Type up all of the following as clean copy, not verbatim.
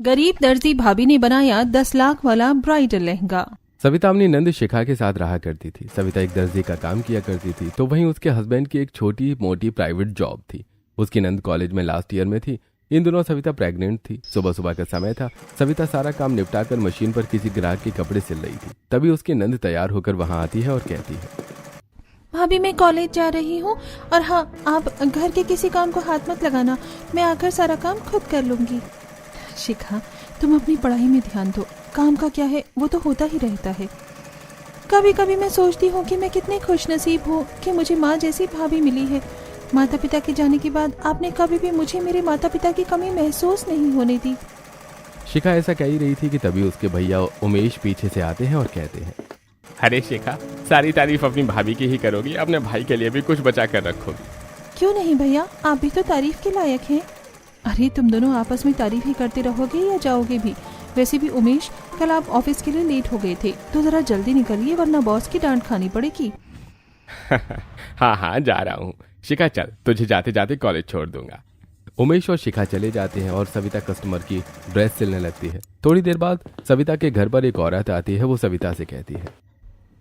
गरीब दर्जी भाभी ने बनाया 10 लाख वाला ब्राइडल लहंगा। सविता अपनी नंद शिखा के साथ रहा करती थी। सविता एक दर्जी का काम किया करती थी, तो वहीं उसके हस्बैंड की एक छोटी मोटी प्राइवेट जॉब थी। उसकी नंद कॉलेज में लास्ट ईयर में थी। इन दिनों सविता प्रेग्नेंट थी। सुबह सुबह का समय था। सविता सारा काम निपटाकर मशीन पर किसी ग्राहक के कपड़े सिल रही थी। तभी उसकी नंद तैयार होकर वहां आती है और कहती है, भाभी मैं कॉलेज जा रही हूँ, और हाँ, आप घर के किसी काम को हाथ मत लगाना, मैं आकर सारा काम खुद कर लूंगी। शिखा, तुम अपनी पढ़ाई में ध्यान दो, काम का क्या है, वो तो होता ही रहता है। कभी कभी मैं सोचती हूँ कि मैं कितनी खुशनसीब हूँ कि मुझे माँ जैसी भाभी मिली है। माता पिता के जाने के बाद आपने कभी भी मुझे मेरे माता पिता की कमी महसूस नहीं होने दी। शिखा ऐसा कह ही रही थी कि तभी उसके भैया उमेश पीछे से आते हैं और कहते हैं, अरे शिखा, सारी तारीफ अपनी भाभी की ही करोगी, अपने भाई के लिए भी कुछ बचा कर रखोगी। क्यों नहीं भैया, आप भी तो तारीफ के लायक हैं। अरे तुम दोनों आपस में तारीफ ही करते रहोगे या जाओगे भी? वैसे भी उमेश, कल आप ऑफिस के लिए लेट हो गए थे, तो जरा जल्दी निकलिए वरना बॉस की डांट खानी पड़ेगी। हाँ, जा रहा हूँ। शिखा चल, तुझे जाते जाते कॉलेज छोड़ दूंगा। उमेश और शिखा चले जाते हैं और सविता कस्टमर की ड्रेस सिलने लगती है। थोड़ी देर बाद सविता के घर पर एक औरत आती है। वो सविता से कहती है,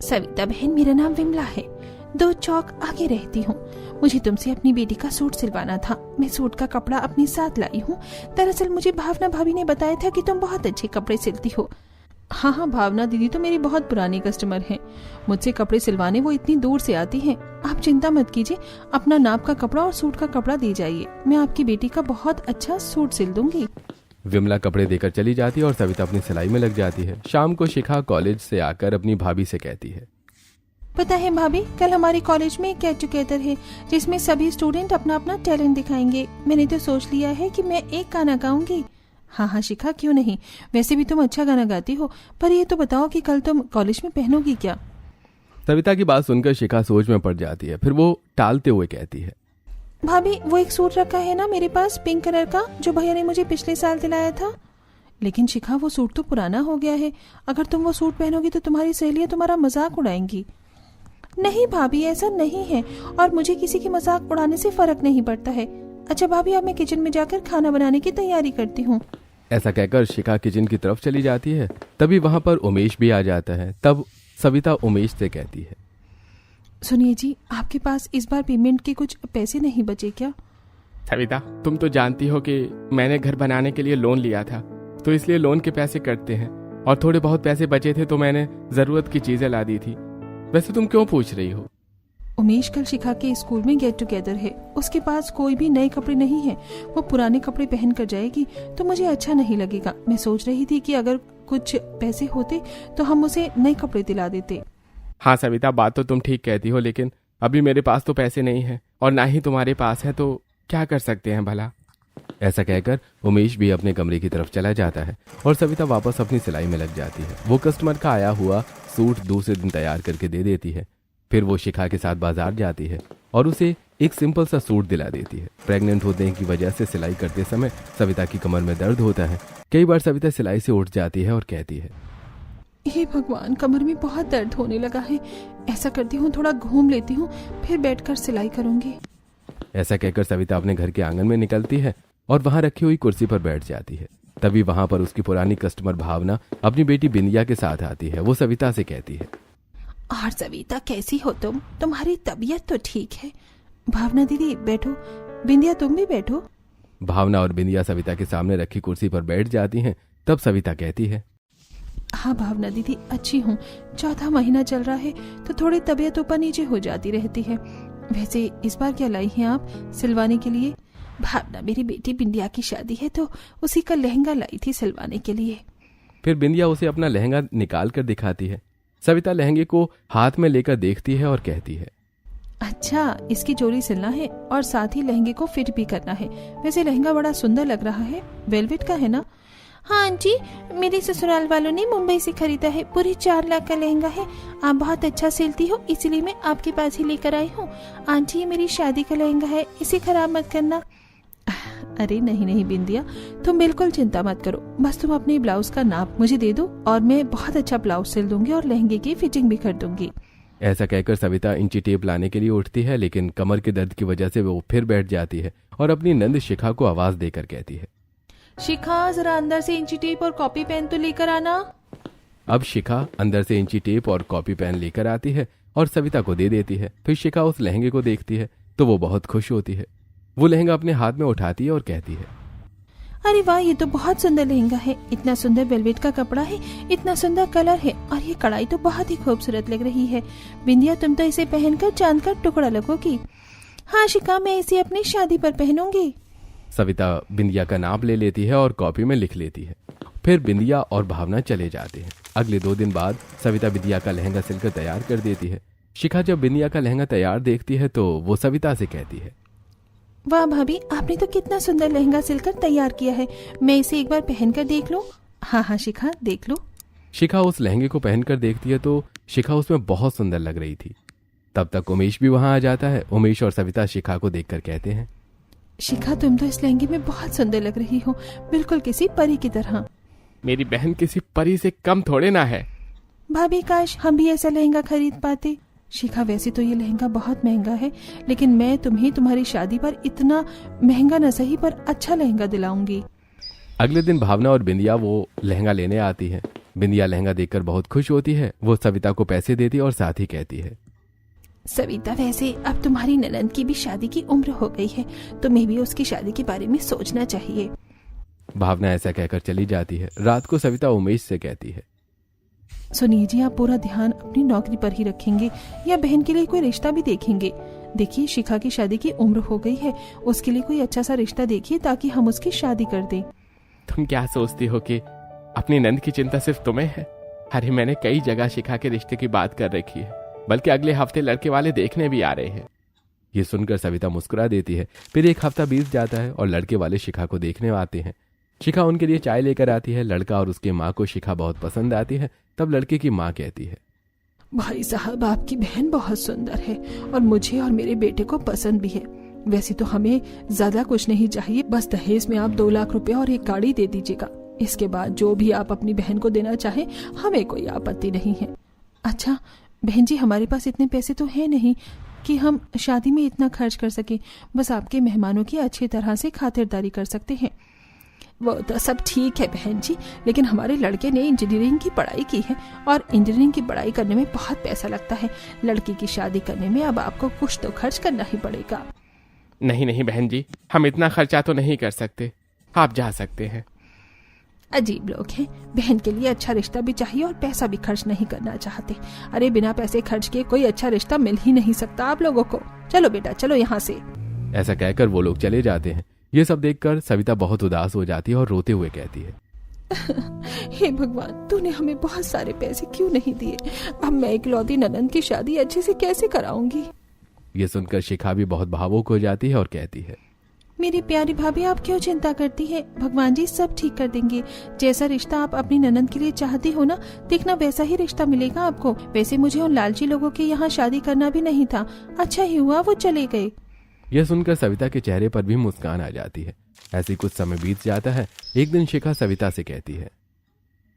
सविता बहन, मेरा नाम विमला है, 2 चौक आगे रहती हूँ। मुझे तुमसे अपनी बेटी का सूट सिलवाना था। मैं सूट का कपड़ा अपने साथ लाई हूँ। दरअसल मुझे भावना भाभी ने बताया था कि तुम बहुत अच्छे कपड़े सिलती हो। हाँ, भावना दीदी तो मेरी बहुत पुरानी कस्टमर हैं। मुझसे कपड़े सिलवाने वो इतनी दूर से आती हैं। आप चिंता मत कीजिए, अपना नाप का कपड़ा और सूट का कपड़ा दे जाइए, मैं आपकी बेटी का बहुत अच्छा सूट सिल दूंगी। विमला कपड़े देकर चली जाती है और सविता अपनी सिलाई में लग जाती है। शाम को शिखा कॉलेज से आकर अपनी भाभी से कहती है, पता है भाभी, कल हमारे कॉलेज में एक गेट टुगेदर है जिसमें सभी स्टूडेंट अपना अपना टैलेंट दिखाएंगे। मैंने तो सोच लिया है कि मैं एक गाना गाऊंगी। हाँ शिखा, क्यों नहीं, वैसे भी तुम अच्छा गाना गाती हो, पर ये तो बताओ कि कल तुम कॉलेज में पहनोगी क्या? सविता की बात सुनकर शिखा सोच में पड़ जाती है। फिर वो टालते हुए कहती है, भाभी वो एक सूट रखा है ना मेरे पास पिंक कलर का, जो भैया ने मुझे पिछले साल दिलाया था। लेकिन शिखा, वो सूट तो पुराना हो गया है। अगर तुम वो सूट पहनोगी तो तुम्हारी सहेलियां तुम्हारा मजाक उड़ाएंगी। नहीं भाभी, ऐसा नहीं है, और मुझे किसी की मजाक उड़ाने से फर्क नहीं पड़ता है। अच्छा भाभी, अब मैं किचन में जाकर खाना बनाने की तैयारी करती हूँ। ऐसा कहकर शिखा किचन की तरफ चली जाती है। तभी वहां पर उमेश भी आ जाता है। तब सविता उमेश से कहती है, सुनिए जी, आपके पास इस बार पेमेंट के कुछ पैसे नहीं बचे क्या? सविता, तुम तो जानती हो कि मैंने घर बनाने के लिए लोन लिया था, तो इसलिए लोन के पैसे कटते हैं, और थोड़े बहुत पैसे बचे थे तो मैंने जरूरत की चीजें ला दी थी। वैसे तुम क्यों पूछ रही हो? उमेश, कल शिखा के स्कूल में गेट टुगेदर है। उसके पास कोई भी नए कपड़े नहीं है। वो पुराने कपड़े पहन कर जाएगी तो मुझे अच्छा नहीं लगेगा। मैं सोच रही थी कि अगर कुछ पैसे होते तो हम उसे नए कपड़े दिला देते। हाँ सविता, बात तो तुम ठीक कहती हो, लेकिन अभी मेरे पास तो पैसे नहीं है और ना ही तुम्हारे पास है, तो क्या कर सकते हैं भला? ऐसा कहकर उमेश भी अपने कमरे की तरफ चला जाता है और सविता वापस अपनी सिलाई में लग जाती है। वो कस्टमर का आया हुआ सूट दूसरे दिन तैयार करके दे देती है। फिर वो शिखा के साथ बाजार जाती है और उसे एक सिंपल सा सूट दिला देती है। प्रेग्नेंट होने की वजह से सिलाई करते समय सविता की कमर में दर्द होता है। कई बार सविता सिलाई से उठ जाती है और कहती है, हे भगवान, कमर में बहुत दर्द होने लगा है। ऐसा करती हूँ, थोड़ा घूम लेती हूँ, फिर बैठकर सिलाई करूंगी। ऐसा कहकर सविता अपने घर के आंगन में निकलती है और वहां रखी हुई कुर्सी पर बैठ जाती है। तभी वहां पर उसकी पुरानी कस्टमर भावना अपनी बेटी बिंदिया के साथ आती है। वो सविता से कहती है, और सविता कैसी हो तुम? तुम्हारी तबीयत तो ठीक है? भावना दीदी बैठो, बिंदिया तुम भी बैठो। भावना और बिंदिया सविता के सामने रखी कुर्सी पर बैठ जाती हैं। तब सविता कहती है, हाँ भावना दीदी, अच्छी हूँ। 4था महीना चल रहा है तो थोड़ी तबीयत ऊपर नीचे हो जाती रहती है। वैसे इस बार क्या लाई हैं आप सिलवाने के लिए? भावना, मेरी बेटी बिंदिया की शादी है तो उसी का लहंगा लाई थी सिलवाने के लिए। फिर बिंदिया उसे अपना लहंगा निकाल कर दिखाती है। सविता लहंगे को हाथ में लेकर देखती है और कहती है, अच्छा, इसकी चोरी सिलना है और साथ ही लहंगे को फिट भी करना है। वैसे लहंगा बड़ा सुंदर लग रहा है, वेलवेट का है ना? हाँ आंटी, मेरे ससुराल वालों ने मुंबई से खरीदा है। पूरे 4 लाख का लहंगा है। आप बहुत अच्छा सिलती हो, इसलिए मैं आपके पास ही लेकर आई हूँ। आंटी, ये मेरी शादी का लहंगा है, इसे खराब मत करना। अरे नहीं बिंदिया, तुम बिल्कुल चिंता मत करो। बस तुम अपने ब्लाउज का नाप मुझे दे दो और मैं बहुत अच्छा ब्लाउज सिल दूंगी और लहंगे की फिटिंग भी कर दूंगी। ऐसा कहकर सविता इंची टेप लाने के लिए उठती है, लेकिन कमर के दर्द की वजह से वो फिर बैठ जाती है और अपनी नंद शिखा को आवाज देकर कहती है, शिखा जरा अंदर से इंची टेप और कॉपी पेन तो लेकर आना। अब शिखा अंदर से इंची टेप और कॉपी पेन लेकर आती है और सविता को दे देती है। फिर शिखा उस लहंगे को देखती है तो वो बहुत खुश होती है। वो लहंगा अपने हाथ में उठाती है और कहती है, अरे वाह, ये तो बहुत सुंदर लहंगा है। इतना सुंदर वेलवेट का कपड़ा है, इतना सुंदर कलर है और ये कढ़ाई तो बहुत ही खूबसूरत लग रही है। बिंदिया, तुम तो इसे पहनकर चांद का टुकड़ा लगोगी। हाँ शिखा, मैं इसे अपनी शादी पर पहनूंगी। सविता बिंदिया का नाप ले लेती है और कॉपी में लिख लेती है। फिर बिंदिया और भावना चले जाते हैं। अगले 2 दिन बाद सविता बिंदिया का लहंगा सिलकर तैयार कर देती है। शिखा जब बिंदिया का लहंगा तैयार देखती है तो वो सविता से कहती है, वाह भाभी, आपने तो कितना सुंदर लहंगा सिलकर तैयार किया है। मैं इसे एक बार पहनकर देख लूं? हाँ हाँ शिखा, देख लो। शिखा उस लहंगे को पहनकर देखती है तो शिखा उसमें बहुत सुंदर लग रही थी। तब तक उमेश भी वहां आ जाता है। उमेश और सविता शिखा को देखकर कहते हैं, शिखा, तुम तो इस लहंगे में बहुत सुंदर लग रही हो, बिल्कुल किसी परी की तरह। मेरी बहन किसी परी से कम थोड़े ना है। भाभी, काश हम भी ऐसा लहंगा खरीद पाते। शिखा, वैसे तो ये लहंगा बहुत महंगा है, लेकिन मैं तुम्हें तुम्हारी शादी पर इतना महंगा न सही पर अच्छा लहंगा दिलाऊंगी। अगले दिन भावना और बिंदिया वो लहंगा लेने आती है। बिंदिया लहंगा देखकर बहुत खुश होती है। वो सविता को पैसे देती और साथ ही कहती है, सविता, वैसे अब तुम्हारी ननंद की भी शादी की उम्र हो गई है, तुम्हें भी उसकी शादी के बारे में सोचना चाहिए। भावना ऐसा कहकर चली जाती है। रात को सविता उमेश से कहती है, सुनिए जी, आप पूरा ध्यान अपनी नौकरी पर ही रखेंगे या बहन के लिए कोई रिश्ता भी देखेंगे? देखिए, शिखा की शादी की उम्र हो गई है, उसके लिए कोई अच्छा सा रिश्ता देखिए ताकि हम उसकी शादी कर दें। तुम क्या सोचती हो कि अपनी नंद की चिंता सिर्फ तुम्हें है? अरे मैंने कई जगह शिखा के रिश्ते की बात कर रखी है, बल्कि अगले हफ्ते लड़के वाले देखने भी आ रहे हैं। ये सुनकर सविता मुस्कुरा देती है। फिर 1 हफ्ता बीत जाता है और लड़के वाले शिखा को देखने आते हैं। शिखा उनके लिए चाय लेकर आती है। लड़का और उसके माँ को शिखा बहुत पसंद आती है। तब लड़के की माँ कहती है, भाई साहब, आपकी बहन बहुत सुंदर है और मुझे और मेरे बेटे को पसंद भी है। वैसे तो हमें ज्यादा कुछ नहीं चाहिए, बस दहेज में आप 2 लाख रुपया और एक गाड़ी दे दीजिएगा। इसके बाद जो भी आप अपनी बहन को देना चाहें, हमें कोई आपत्ति नहीं है। अच्छा बहन जी, हमारे पास इतने पैसे तो है नहीं कि हम शादी में इतना खर्च कर सके। बस आपके मेहमानों की अच्छी तरह से खातिरदारी कर सकते हैं। वो तो सब ठीक है बहन जी, लेकिन हमारे लड़के ने इंजीनियरिंग की पढ़ाई की है और इंजीनियरिंग की पढ़ाई करने में बहुत पैसा लगता है। लड़की की शादी करने में अब आपको कुछ तो खर्च करना ही पड़ेगा। नहीं नहीं बहन जी, हम इतना खर्चा तो नहीं कर सकते, आप जा सकते हैं। अजीब लोग हैं, बहन के लिए अच्छा रिश्ता भी चाहिए और पैसा भी खर्च नहीं करना चाहते। अरे बिना पैसे खर्च के कोई अच्छा रिश्ता मिल ही नहीं सकता आप लोगों को। चलो बेटा, चलो यहाँ से। ऐसा कहकर वो लोग चले जाते हैं। ये सब देखकर सविता बहुत उदास हो जाती है और रोते हुए कहती है, हे भगवान, तूने हमें बहुत सारे पैसे क्यों नहीं दिए? अब मैं इकलौती ननंद की शादी अच्छे से कैसे कराऊंगी? ये सुनकर शिखा भी बहुत भावुक हो जाती है और कहती है, मेरी प्यारी भाभी, आप क्यों चिंता करती है? भगवान जी सब ठीक कर देंगे। जैसा रिश्ता आप अपनी ननंद के लिए चाहती हो ना, देखना वैसा ही रिश्ता मिलेगा आपको। वैसे मुझे उन लालची लोगों के यहाँ शादी करना भी नहीं था, अच्छा ही हुआ वो चले गए। यह सुनकर सविता के चेहरे पर भी मुस्कान आ जाती है। ऐसी कुछ समय बीत जाता है। एक दिन शिखा सविता से कहती है,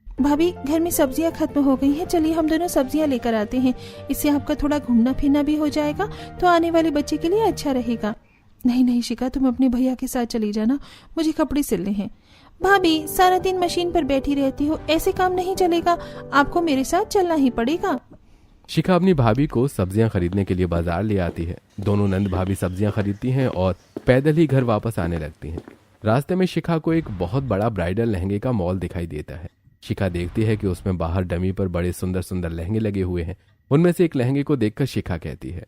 भाभी, घर में सब्जियां खत्म हो गई हैं, चलिए हम दोनों सब्जियां लेकर आते हैं। इससे आपका थोड़ा घूमना फिरना भी हो जाएगा, तो आने वाले बच्चे के लिए अच्छा रहेगा। नहीं नहीं शिखा, तुम अपने भैया के साथ चली जाना, मुझे कपड़े सिलने हैं। भाभी, सारा दिन मशीन पर बैठी रहती हो, ऐसे काम नहीं चलेगा, आपको मेरे साथ चलना ही पड़ेगा। शिखा अपनी भाभी को सब्जियां खरीदने के लिए बाजार ले आती है। दोनों नंद भाभी सब्जियां खरीदती हैं और पैदल ही घर वापस आने लगती हैं। रास्ते में शिखा को एक बहुत बड़ा ब्राइडल लहंगे का मॉल दिखाई देता है। शिखा देखती है कि उसमें बाहर डमी पर बड़े सुंदर सुंदर लहंगे लगे हुए हैं। उनमें से एक लहंगे को देखकर शिखा कहती है,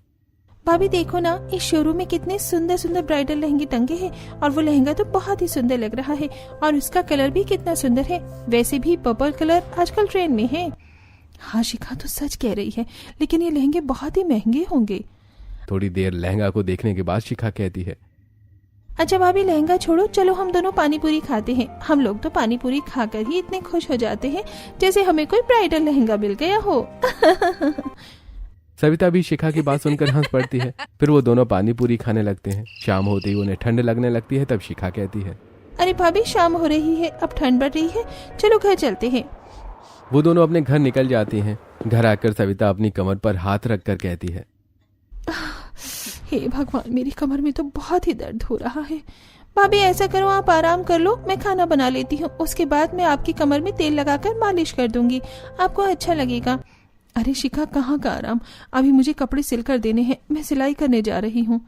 भाभी देखो ना, इस शोरूम में कितने सुंदर सुंदर ब्राइडल लहंगे टंगे हैं और वो लहंगा तो बहुत ही सुंदर लग रहा है और उसका कलर भी कितना सुंदर है। वैसे भी पर्पल कलर आजकल ट्रेंड में है। हाँ शिखा तो सच कह रही है, लेकिन ये लहंगे बहुत ही महंगे होंगे। थोड़ी देर लहंगा को देखने के बाद शिखा कहती है, अच्छा भाभी, लहंगा छोड़ो, चलो हम दोनों पानी पूरी खाते हैं। हम लोग तो पानी पूरी खाकर ही इतने खुश हो जाते हैं जैसे हमें कोई ब्राइडल लहंगा मिल गया हो। सविता भी शिखा की बात सुनकर हंस पड़ती है। फिर वो दोनों पानी पूरी खाने लगते हैं। शाम होते ही उन्हें ठंड लगने लगती है। तब शिखा कहती है, अरे भाभी, शाम हो रही है, अब ठंड बढ़ रही है, चलो घर चलते हैं। वो दोनों अपने घर निकल जाती हैं। घर आकर सविता अपनी कमर पर हाथ रखकर कहती है, हे भगवान, मेरी कमर में तो बहुत ही दर्द हो रहा है। भाभी ऐसा करो, आप आराम कर लो, मैं खाना बना लेती हूँ, उसके बाद मैं आपकी कमर में तेल लगाकर मालिश कर दूंगी, आपको अच्छा लगेगा। अरे शिखा, कहाँ का आराम, अभी मुझे कपड़े सिल कर देने हैं, मैं सिलाई करने जा रही हूँ।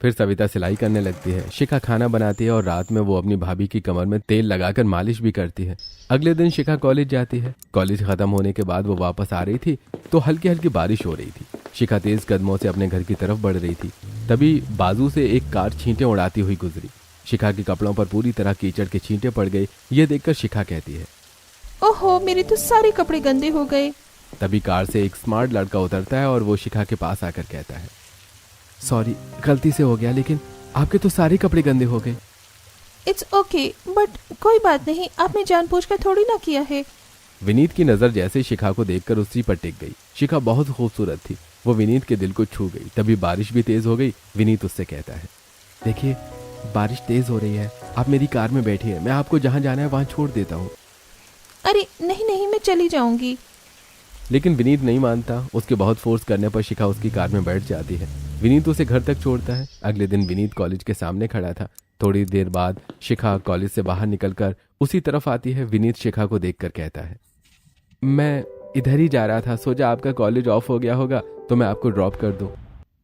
फिर सविता सिलाई करने लगती है, शिखा खाना बनाती है और रात में वो अपनी भाभी की कमर में तेल लगाकर मालिश भी करती है। अगले दिन शिखा कॉलेज जाती है। कॉलेज खत्म होने के बाद वो वापस आ रही थी तो हल्की हल्की बारिश हो रही थी। शिखा तेज कदमों से अपने घर की तरफ बढ़ रही थी, तभी बाजू से एक कार छींटे उड़ाती हुई गुजरी। शिखा के कपड़ों पर पूरी तरह कीचड़ के छींटे पड़ गए। ये देखकर शिखा कहती है, ओहो, मेरे तो सारे कपड़े गंदे हो गए। तभी कार से एक स्मार्ट लड़का उतरता है और वो शिखा के पास आकर कहता है, सॉरी, गलती से हो गया, लेकिन आपके तो सारे कपड़े गंदे हो गए। इट्स ओके, बट कोई बात नहीं, आपने जानबूझकर थोड़ी ना किया है। विनीत की नजर जैसे शिखा को देखकर उसी पर टिक गई। शिखा बहुत खूबसूरत थी, वो विनीत के दिल को छू गई। तभी बारिश भी तेज हो गई। विनीत उससे कहता है, देखिए बारिश तेज हो रही है, आप मेरी कार में बैठिए, मैं आपको जहां जाना है वहां छोड़ देता हूँ। अरे नहीं नहीं, मैं चली जाऊंगी। लेकिन विनीत नहीं मानता। उसके बहुत फोर्स करने पर शिखा उसकी कार में बैठ जाती है। विनीत उसे घर तक छोड़ता है। अगले दिन विनीत कॉलेज के सामने खड़ा था। थोड़ी देर बाद शिखा कॉलेज से बाहर निकलकर उसी तरफ आती है। विनीत शिखा को देखकर कहता है, मैं इधर ही जा रहा था, सोचा आपका कॉलेज ऑफ हो गया होगा तो मैं आपको ड्रॉप कर दूं।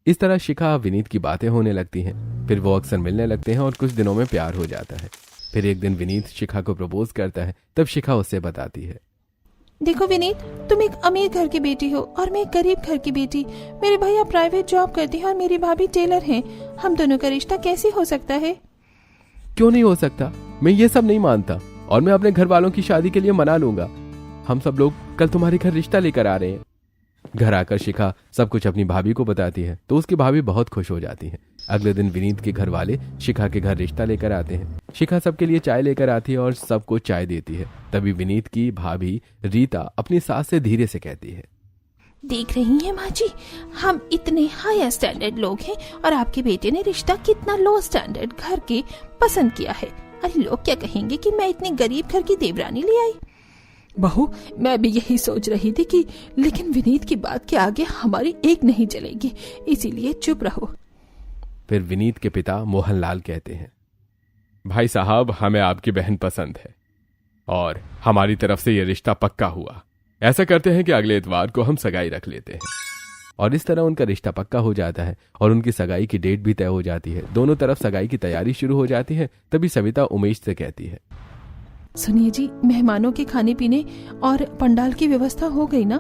इस तरह शिखा विनीत की बातें होने लगती हैं। फिर वो अक्सर मिलने लगते हैं और कुछ दिनों में प्यार हो जाता है। फिर एक दिन विनीत शिखा को प्रपोज करता है। तब शिखा उससे बताती है, देखो विनीत, तुम एक अमीर घर की बेटी हो और मैं एक गरीब घर की बेटी। मेरे भैया प्राइवेट जॉब करते हैं और मेरी भाभी टेलर हैं। हम दोनों का रिश्ता कैसे हो सकता है? क्यों नहीं हो सकता? मैं ये सब नहीं मानता और मैं अपने घर वालों की शादी के लिए मना लूंगा। हम सब लोग कल तुम्हारे घर रिश्ता लेकर आ रहे हैं। घर आकर शिखा सब कुछ अपनी भाभी को बताती है तो उसकी भाभी बहुत खुश हो जाती है। अगले दिन विनीत के घर वाले शिखा के घर रिश्ता लेकर आते हैं। शिखा सबके लिए चाय लेकर आती है और सबको चाय देती है। तभी विनीत की भाभी रीता अपनी सास से धीरे से कहती है, देख रही हैं माँ जी, हम इतने हाई स्टैंडर्ड लोग हैं और आपके बेटे ने रिश्ता कितना लो स्टैंडर्ड घर के पसंद किया है। अरे लोग क्या कहेंगे कि मैं इतने गरीब घर की देवरानी ले आई। बहू, मैं भी यही सोच रही थी कि लेकिन विनीत की बात के आगे हमारी एक नहीं चलेगी, इसीलिए चुप रहो। फिर विनीत के पिता मोहनलाल कहते हैं, भाई साहब, हमें आपकी बहन पसंद है और हमारी तरफ से ये रिश्ता पक्का हुआ। ऐसा करते हैं कि अगले इतवार को हम सगाई रख लेते हैं। और इस तरह उनका रिश्ता पक्का हो जाता है और उनकी सगाई की डेट भी तय हो जाती है। दोनों तरफ सगाई की तैयारी शुरू हो जाती है। तभी सविता उमेश से कहती है, सुनिए जी, मेहमानों के खाने पीने और पंडाल की व्यवस्था हो गई ना?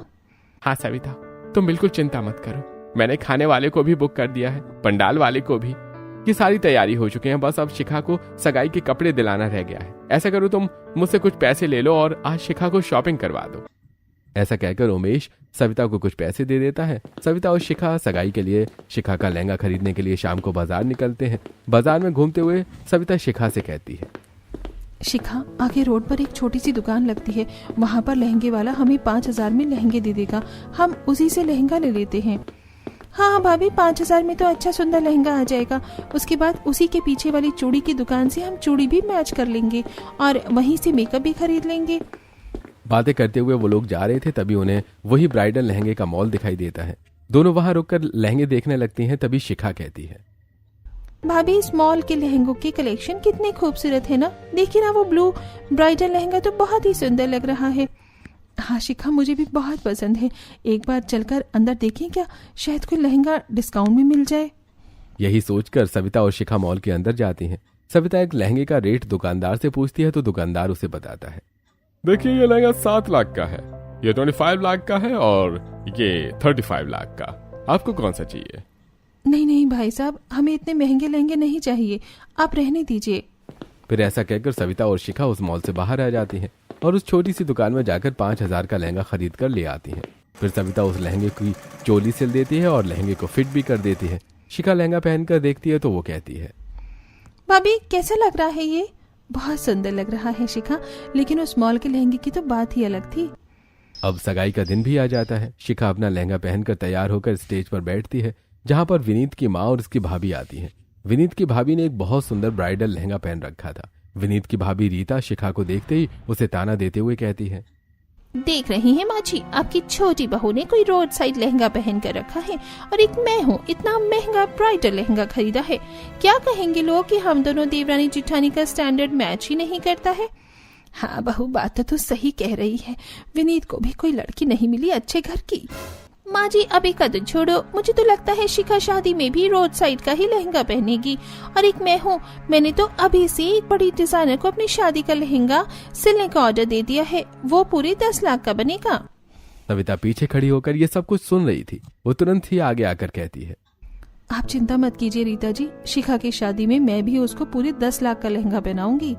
हाँ सविता, तुम बिल्कुल चिंता मत करो। मैंने खाने वाले को भी बुक कर दिया है, पंडाल वाले को भी। ये सारी तैयारी हो चुकी है, बस अब शिखा को सगाई के कपड़े दिलाना रह गया है। ऐसा करो, तुम मुझसे कुछ पैसे ले लो और आज शिखा को शॉपिंग करवा दो। ऐसा कहकर उमेश सविता को कुछ पैसे दे देता है। सविता और शिखा सगाई के लिए शिखा का लहंगा खरीदने के लिए शाम को बाजार निकलते हैं। बाजार में घूमते हुए सविता शिखा से कहती है, शिखा, आगे रोड पर एक छोटी सी दुकान लगती है, वहाँ पर लहंगे वाला हमें 5,000 में लहंगे दे देगा, हम उसी से लहंगा ले लेते हैं। हाँ भाभी, 5,000 में तो अच्छा सुंदर लहंगा आ जाएगा। उसके बाद उसी के पीछे वाली चूड़ी की दुकान से हम चूड़ी भी मैच कर लेंगे और वहीं से मेकअप भी खरीद लेंगे। बातें करते हुए वो लोग जा रहे थे, तभी उन्हें वही ब्राइडल लहंगे का मॉल दिखाई देता है। दोनों वहां रुककर लहंगे देखने लगती हैं। तभी शिखा कहती है, भाभी, इस मॉल के लहंगों की कलेक्शन कितनी खूबसूरत है ना। देखिए ना, वो ब्लू ब्राइडल लहंगा तो बहुत ही सुंदर लग रहा है। हाँ शिखा, मुझे भी बहुत पसंद है। एक बार चलकर अंदर देखें क्या, शायद कोई लहंगा डिस्काउंट में मिल जाए। यही सोचकर सविता और शिखा मॉल के अंदर जाती हैं। सविता एक लहंगे का रेट दुकानदार से पूछती है तो दुकानदार उसे बताता है, देखिए ये लहंगा 7 लाख का है, ये 25 लाख का है और ये 35 लाख का। आपको कौन सा चाहिए? नहीं नहीं भाई साहब, हमें इतने महंगे लहंगे नहीं चाहिए, आप रहने दीजिए। फिर ऐसा कहकर सविता और शिखा उस मॉल से बाहर आ जाती हैं और उस छोटी सी दुकान में जाकर 5,000 का लहंगा खरीद कर ले आती हैं। फिर सविता उस लहंगे की चोली सिल देती है और लहंगे को फिट भी कर देती है। शिखा लहंगा पहनकर देखती है तो वो कहती है, भाभी कैसा लग रहा है ये? बहुत सुंदर लग रहा है शिखा, लेकिन उस मॉल के लहंगे की तो बात ही अलग थी। अब सगाई का दिन भी आ जाता है। शिखा अपना लहंगा पहनकर तैयार होकर स्टेज पर बैठती है, जहां पर विनीत की माँ और उसकी भाभी आती हैं। विनीत की भाभी ने एक बहुत सुंदर ब्राइडल लहंगा पहन रखा था। विनीत की भाभी रीता शिखा को देखते ही उसे ताना देते हुए कहती है, देख रही हैं माँ जी, आपकी छोटी बहू ने कोई रोड साइड लहंगा पहन कर रखा है और एक मैं हूँ इतना महंगा ब्राइडल लहंगा खरीदा है। क्या कहेंगे लोग कि हम दोनों देवरानी जिठानी का स्टैंडर्ड मैच ही नहीं करता है। हाँ बहू, बात तो सही कह रही है। विनीत को भी कोई लड़की नहीं मिली अच्छे घर की। माँ जी अब एक कदम छोड़ो, मुझे तो लगता है शिखा शादी में भी रोड साइड का ही लहंगा पहनेगी। और एक मैं हूँ, मैंने तो अभी से एक बड़ी डिजाइनर को अपनी शादी का लहंगा सिलने का ऑर्डर दे दिया है, वो पूरे 10 लाख का बनेगा। सविता पीछे खड़ी होकर ये सब कुछ सुन रही थी। वो तुरंत ही आगे आकर कहती है, आप चिंता मत कीजिए रीता जी, शिखा की शादी में मैं भी उसको पूरे 10 लाख का लहंगा पहनाऊंगी।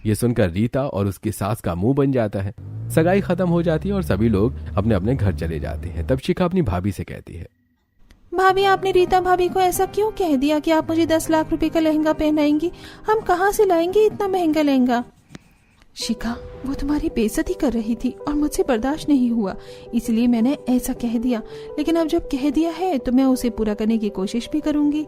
ये सुनकर रीता और उसकी सास का मुंह बन जाता है। सगाई खत्म हो जाती है और सभी लोग अपने अपने घर चले जाते हैं। तब शिखा अपनी भाभी से कहती है, भाभी आपने रीता भाभी को ऐसा क्यों कह दिया कि आप मुझे 10 लाख रुपए का लहंगा पहनाएंगी? हम कहाँ से लाएंगे इतना महंगा लहंगा? शिखा, वो तुम्हारी बेइज्जती कर रही थी और मुझसे बर्दाश्त नहीं हुआ, इसलिए मैंने ऐसा कह दिया। लेकिन अब जब कह दिया है तो मैं उसे पूरा करने की कोशिश भी करूंगी।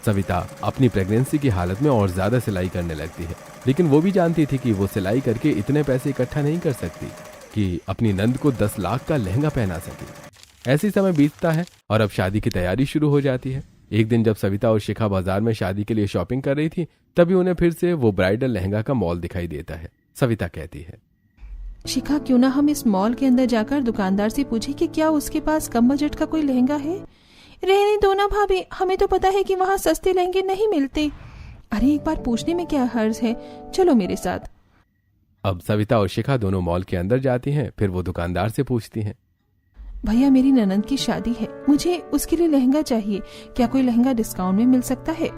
सविता अपनी प्रेगनेंसी की हालत में और ज्यादा सिलाई करने लगती है, लेकिन वो भी जानती थी कि वो सिलाई करके इतने पैसे इकट्ठा नहीं कर सकती कि अपनी नंद को 10 लाख का लहंगा पहना सके। ऐसी समय बीतता है और अब शादी की तैयारी शुरू हो जाती है। एक दिन जब सविता और शिखा बाजार में शादी के लिए शॉपिंग कर रही थी, तभी उन्हें फिर से वो ब्राइडल लहंगा का मॉल दिखाई देता है। सविता कहती है, शिखा क्यों ना हम इस मॉल के अंदर जाकर दुकानदार से पूछे कि क्या उसके पास कम बजट का कोई लहंगा है। रहने दो ना भाभी, हमें तो पता है कि वहाँ सस्ते लहंगे नहीं मिलते। अरे एक बार पूछने में क्या हर्ज है, चलो मेरे साथ। अब सविता और शिखा दोनों मॉल के अंदर जाती हैं। फिर वो दुकानदार से पूछती हैं, भैया मेरी ननंद की शादी है, मुझे उसके लिए लहंगा चाहिए, क्या कोई लहंगा डिस्काउंट में मिल सकता है?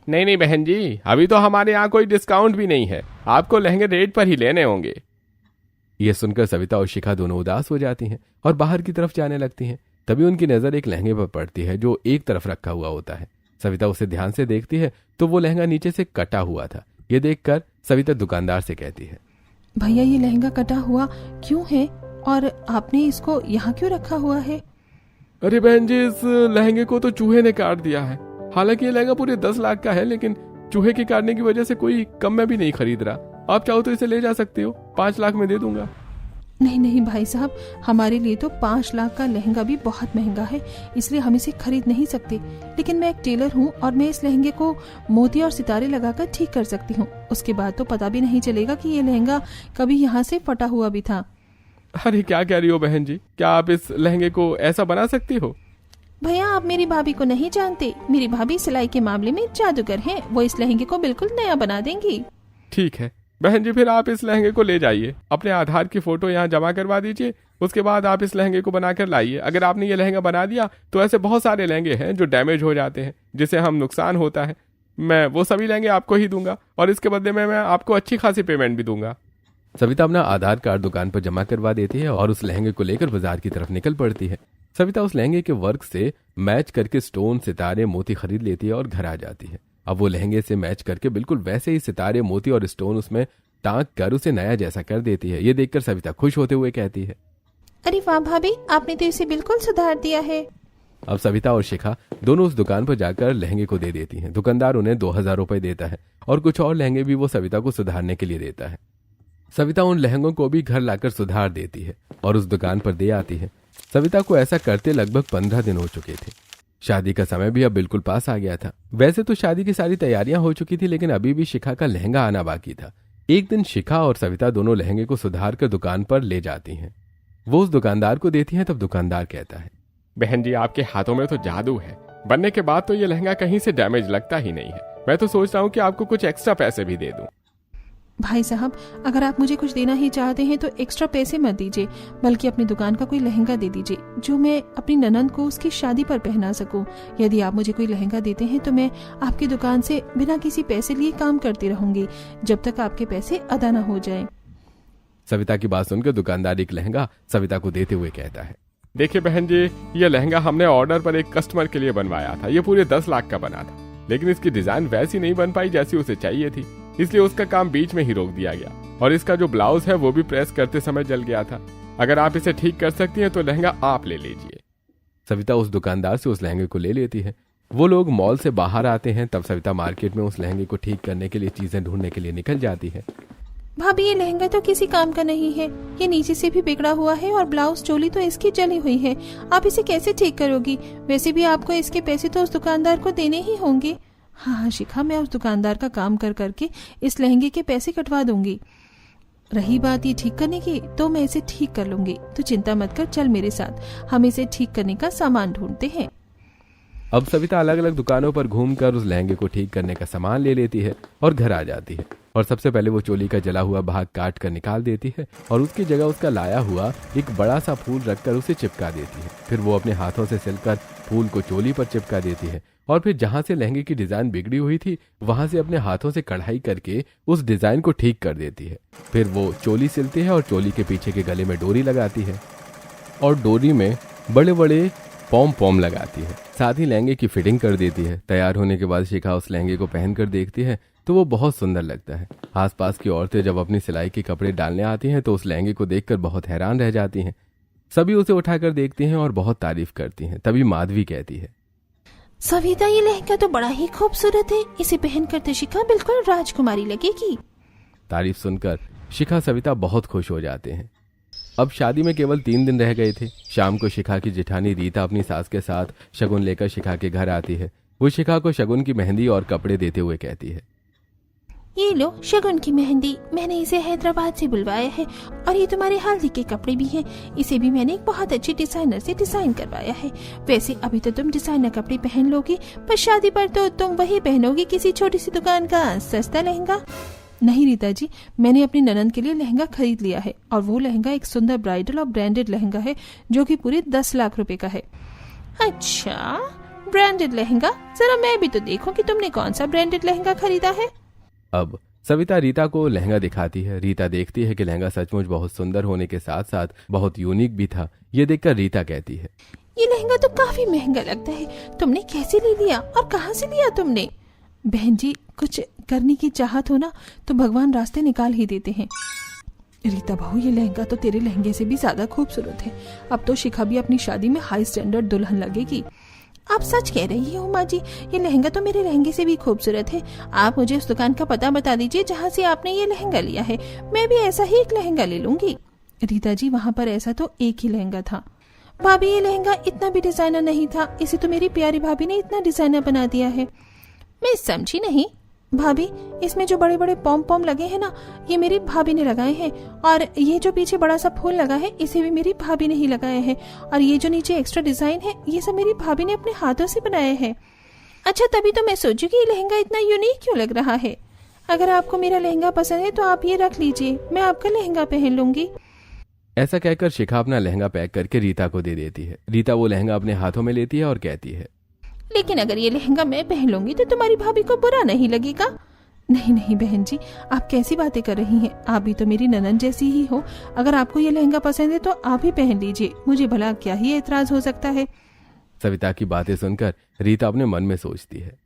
नहीं बहन जी, अभी तो हमारे यहाँ कोई डिस्काउंट भी नहीं है, आपको लहंगे रेट पर ही लेने होंगे। ये सुनकर सविता और शिखा दोनों उदास हो जाती हैं और बाहर की तरफ जाने लगती हैं। तभी उनकी नजर एक लहंगे पर पड़ती है जो एक तरफ रखा हुआ होता है। सविता उसे ध्यान से देखती है तो वो लहंगा नीचे से कटा हुआ था। ये देखकर सविता दुकानदार से कहती है, भैया ये लहंगा कटा हुआ क्यों है और आपने इसको यहाँ क्यों रखा हुआ है? अरे बहन जी, इस लहंगे को तो चूहे ने काट दिया है। हालांकि ये लहंगा पूरे 10 लाख का है, लेकिन चूहे के काटने की वजह से कोई कम में भी नहीं खरीद रहा। आप चाहो तो इसे ले जा सकते हो, 5 लाख में दे दूंगा। नहीं भाई साहब, हमारे लिए तो 5 लाख का लहंगा भी बहुत महंगा है, इसलिए हम इसे खरीद नहीं सकते। लेकिन मैं एक टेलर हूँ और मैं इस लहंगे को मोती और सितारे लगाकर ठीक कर सकती हूँ। उसके बाद तो पता भी नहीं चलेगा कि ये लहंगा कभी यहाँ से फटा हुआ भी था। अरे क्या कह रही हो बहन जी, क्या आप इस लहंगे को ऐसा बना सकती हो? भैया आप मेरी भाभी को नहीं जानते, मेरी भाभी सिलाई के मामले में जादूगर हैं, वो इस लहंगे को बिल्कुल नया बना देंगी। ठीक है बहन जी, फिर आप इस लहंगे को ले जाइए, अपने आधार की फोटो यहाँ जमा करवा दीजिए, उसके बाद आप इस लहंगे को बनाकर लाइए। अगर आपने ये लहंगा बना दिया तो ऐसे बहुत सारे लहंगे हैं जो डैमेज हो जाते हैं, जिससे हम नुकसान होता है। मैं वो सभी लहंगे आपको ही दूंगा और इसके बदले में मैं आपको अच्छी खासी पेमेंट भी दूंगा। सविता अपना आधार कार्ड दुकान पर जमा करवा देती है और उस लहंगे को लेकर बाजार की तरफ निकल पड़ती है। सविता उस लहंगे के वर्क से मैच करके स्टोन, सितारे, मोती खरीद लेती है और घर आ जाती है। अब वो लहंगे से मैच करके बिल्कुल वैसे ही सितारे, मोती और स्टोन उसमें टांक कर उसे नया जैसा कर देती है। ये देखकर सविता खुश होते हुए कहती है, अरे वाह भाभी, आपने तो इसे बिल्कुल सुधार दिया है। अब सविता और शिखा दोनों उस दुकान पर जाकर लहंगे को दे देती हैं। दुकानदार उन्हें 2000 रुपए देता है और कुछ और लहंगे भी वो सविता को सुधारने के लिए देता है। सविता उन लहंगों को भी घर लाकर सुधार देती है और उस दुकान पर दे आती है। सविता को ऐसा करते लगभग 15 दिन हो चुके थे। शादी का समय भी अब बिल्कुल पास आ गया था। वैसे तो शादी की सारी तैयारियां हो चुकी थी, लेकिन अभी भी शिखा का लहंगा आना बाकी था। एक दिन शिखा और सविता दोनों लहंगे को सुधार कर दुकान पर ले जाती हैं। वो उस दुकानदार को देती हैं। तब दुकानदार कहता है, बहन जी आपके हाथों में तो जादू है, बनने के बाद तो ये लहंगा कहीं से डैमेज लगता ही नहीं है। मैं तो सोच रहा हूँ कि आपको कुछ एक्स्ट्रा पैसे भी दे दूं। भाई साहब, अगर आप मुझे कुछ देना ही चाहते हैं तो एक्स्ट्रा पैसे मत दीजिए, बल्कि अपनी दुकान का कोई लहंगा दे दीजिए जो मैं अपनी ननंद को उसकी शादी पर पहना सकूं। यदि आप मुझे कोई लहंगा देते हैं तो मैं आपकी दुकान से बिना किसी पैसे लिए काम करती रहूंगी जब तक आपके पैसे अदा न हो जाए। सविता की बात सुनकर दुकानदार एक लहंगा सविता को देते हुए कहता है, देखिए बहन जी, ये लहंगा हमने ऑर्डर पर एक कस्टमर के लिए बनवाया था। ये पूरे 10 लाख का बना था, लेकिन इसकी डिजाइन वैसी नहीं बन पाई जैसी उसे चाहिए थी, इसलिए उसका काम बीच में ही रोक दिया गया और इसका जो ब्लाउज है वो भी प्रेस करते समय जल गया था। अगर आप इसे ठीक कर सकती हैं तो लहंगा आप ले लीजिए। सविता उस दुकानदार से उस लहंगे को ले लेती है। वो लोग मॉल से बाहर आते हैं। तब सविता मार्केट में उस लहंगे को ठीक करने के लिए चीजें ढूंढने के लिए निकल जाती है। भाभी ये लहंगा तो किसी काम का नहीं है, ये नीचे से भी बिगड़ा हुआ है और ब्लाउज चोली तो इसकी जली हुई है। आप इसे कैसे ठीक करोगी? वैसे भी आपको इसके पैसे तो उस दुकानदार को देने ही होंगे। हाँ शिखा, मैं उस दुकानदार का काम कर करके इस लहंगे के पैसे कटवा दूंगी। रही बात ये ठीक करने की, तो मैं इसे ठीक कर लूंगी, तो चिंता मत कर, चल मेरे साथ, हम इसे ठीक करने का सामान ढूंढते हैं। अब सविता अलग अलग दुकानों पर घूमकर उस लहंगे को ठीक करने का सामान ले लेती है और घर आ जाती है। और सबसे पहले वो चोली का जला हुआ भाग काट कर निकाल देती है और उसकी जगह उसका लाया हुआ एक बड़ा सा फूल रखकर उसे चिपका देती है। फिर वो अपने हाथों से सिलकर फूल को चोली पर चिपका देती है और फिर जहां से लहंगे की डिजाइन बिगड़ी हुई थी वहां से अपने हाथों से कढ़ाई करके उस डिजाइन को ठीक कर देती है। फिर वो चोली सिलती है और चोली के पीछे के गले में डोरी लगाती है और डोरी में बड़े बड़े पॉम पॉम लगाती है। साथ ही लहंगे की फिटिंग कर देती है। तैयार होने के बाद शिखा उस लहंगे को पहनकर देखती है तो वो बहुत सुंदर लगता है। आसपास की औरतें जब अपनी सिलाई के कपड़े डालने आती हैं तो उस लहंगे को देखकर बहुत हैरान रह जाती हैं। सभी उसे उठाकर देखती हैं और बहुत तारीफ करती हैं। तभी माधवी कहती है, सविता ये लहंगा तो बड़ा ही खूबसूरत है, इसे पहनकर तो शिखा बिल्कुल राजकुमारी लगेगी। तारीफ सुनकर शिखा सविता बहुत खुश हो जाते हैं। अब शादी में केवल 3 दिन रह गए थे। शाम को शिखा की जेठानी रीता अपनी सास के साथ शगुन लेकर शिखा के घर आती है। वो शिखा को शगुन की मेहंदी और कपड़े देते हुए कहती है, ये लो शगुन की मेहंदी, मैंने इसे हैदराबाद से बुलवाया है और ये तुम्हारे हल्दी के कपड़े भी हैं। इसे भी मैंने एक बहुत अच्छी डिजाइनर से डिजाइन करवाया है। वैसे अभी तो तुम डिजाइनर कपड़े पहन लोगी, पर शादी पर तो तुम वही पहनोगी, किसी छोटी सी दुकान का सस्ता लहंगा। नहीं रीता जी, मैंने अपनी ननद के लिए लहंगा खरीद लिया है और वो लहंगा एक सुंदर ब्राइडल और ब्रांडेड लहंगा है जो कि पूरे 10 लाख रुपए का है। अच्छा, ब्रांडेड लहंगा, जरा मैं भी तो देखूं कि तुमने कौन सा ब्रांडेड लहंगा खरीदा है। अब सविता रीता को लहंगा दिखाती है। रीता देखती है कि लहंगा सचमुच बहुत सुंदर होने के साथ साथ बहुत यूनिक भी था। ये देखकर रीता कहती है, ये लहंगा तो काफी महंगा लगता है, तुमने कैसे ले लिया और कहाँ से लिया तुमने? बहन जी, कुछ करने की चाहत हो ना तो भगवान रास्ते निकाल ही देते हैं। रीता बहू, ये लहंगा तो तेरे लहंगे से भी ज्यादा खूबसूरत है। अब तो शिखा भी अपनी शादी में हाई स्टैंडर्ड दुल्हन लगेगी। आप सच कह रही हो माँ जी, ये लहंगा तो मेरे लहंगे से भी खूबसूरत है। आप मुझे उस दुकान का पता बता दीजिए जहाँ से आपने ये लहंगा लिया है, मैं भी ऐसा ही एक लहंगा ले लूंगी। रीता जी, वहाँ पर ऐसा तो एक ही लहंगा था। भाभी, ये लहंगा इतना भी डिजाइनर नहीं था, इसे तो मेरी प्यारी भाभी ने इतना डिजाइनर बना दिया है। मैं समझी नहीं भाभी, इसमें जो बड़े बड़े पॉम पॉम लगे हैं ना, ये मेरी भाभी ने लगाए हैं, और ये जो पीछे बड़ा सा फूल लगा है इसे भी मेरी भाभी ने ही लगाए हैं, और ये जो नीचे एक्स्ट्रा डिजाइन है ये सब मेरी भाभी ने अपने हाथों से बनाए हैं। अच्छा, तभी तो मैं सोचू कि ये लहंगा इतना यूनिक क्यों लग रहा है। अगर आपको मेरा लहंगा पसंद है तो आप ये रख लीजिए, मैं आपका लहंगा पहन लूंगी। ऐसा कहकर शिखा अपना लहंगा पैक करके रीता को दे देती है। रीता वो लहंगा अपने हाथों में लेती है और कहती है, लेकिन अगर ये लहंगा मैं पहन लूंगी तो तुम्हारी भाभी को बुरा नहीं लगेगा। नहीं नहीं बहन जी, आप कैसी बातें कर रही हैं, आप भी तो मेरी ननद जैसी ही हो। अगर आपको ये लहंगा पसंद है तो आप ही पहन लीजिए, मुझे भला क्या ही एतराज हो सकता है। सविता की बातें सुनकर रीता अपने मन में सोचती है,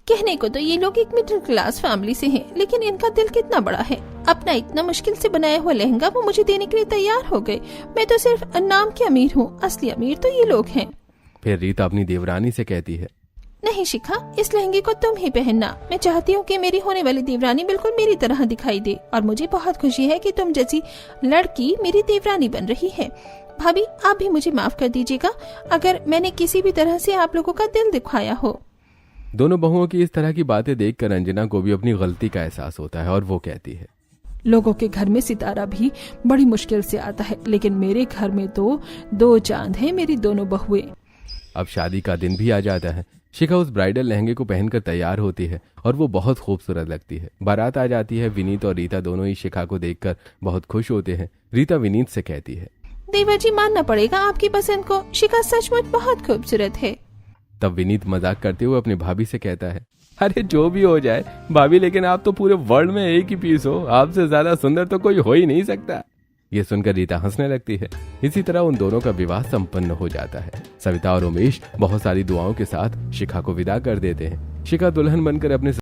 कहने को तो ये लोग एक मिडिल क्लास फैमिली से हैं, लेकिन इनका दिल कितना बड़ा है। अपना इतना मुश्किल से बनाया हुआ लहंगा वो मुझे देने के लिए तैयार हो गए। मैं तो सिर्फ नाम की अमीर हूँ, असली अमीर तो ये लोग हैं। फिर रीता अपनी देवरानी से कहती है, नहीं शिखा, इस लहंगे को तुम ही पहनना। मैं चाहती हूँ कि मेरी होने वाली देवरानी बिल्कुल मेरी तरह दिखाई दे, और मुझे बहुत खुशी है कि तुम जैसी लड़की मेरी देवरानी बन रही है। भाभी, आप भी मुझे माफ कर दीजिएगा अगर मैंने किसी भी तरह से आप लोगों का दिल दुखाया हो। दोनों बहुओं की इस तरह की बातें देखकर अंजना को भी अपनी गलती का एहसास होता है और वो कहती है, लोगों के घर में सितारा भी बड़ी मुश्किल से आता है, लेकिन मेरे घर में तो 2 चांद हैं मेरी दोनों बहुएं। अब शादी का दिन भी आ जाता है। शिखा उस ब्राइडल लहंगे को पहनकर तैयार होती है और वो बहुत खूबसूरत लगती है। बारात आ जाती है। विनीत और रीता दोनों ही शिखा को देखकर बहुत खुश होते हैं। रीता विनीत से कहती है, देवर जी, मानना पड़ेगा आपकी पसंद को, शिखा सचमुच बहुत खूबसूरत है। तब विनीत मजाक करते हुए अपनी भाभी से कहता है, अरे जो भी हो जाए भाभी, लेकिन आप तो पूरे वर्ल्ड में एक ही पीस हो, आपसे ज्यादा सुंदर तो कोई हो ही नहीं सकता। ये सुनकर रीता हंसने लगती है। इसी तरह उन दोनों का विवाह संपन्न हो जाता है। सविता और उमेश बहुत सारी दुआओं के साथ शिखा को विदा कर देते हैं। शिखा दुल्हन बनकर अपने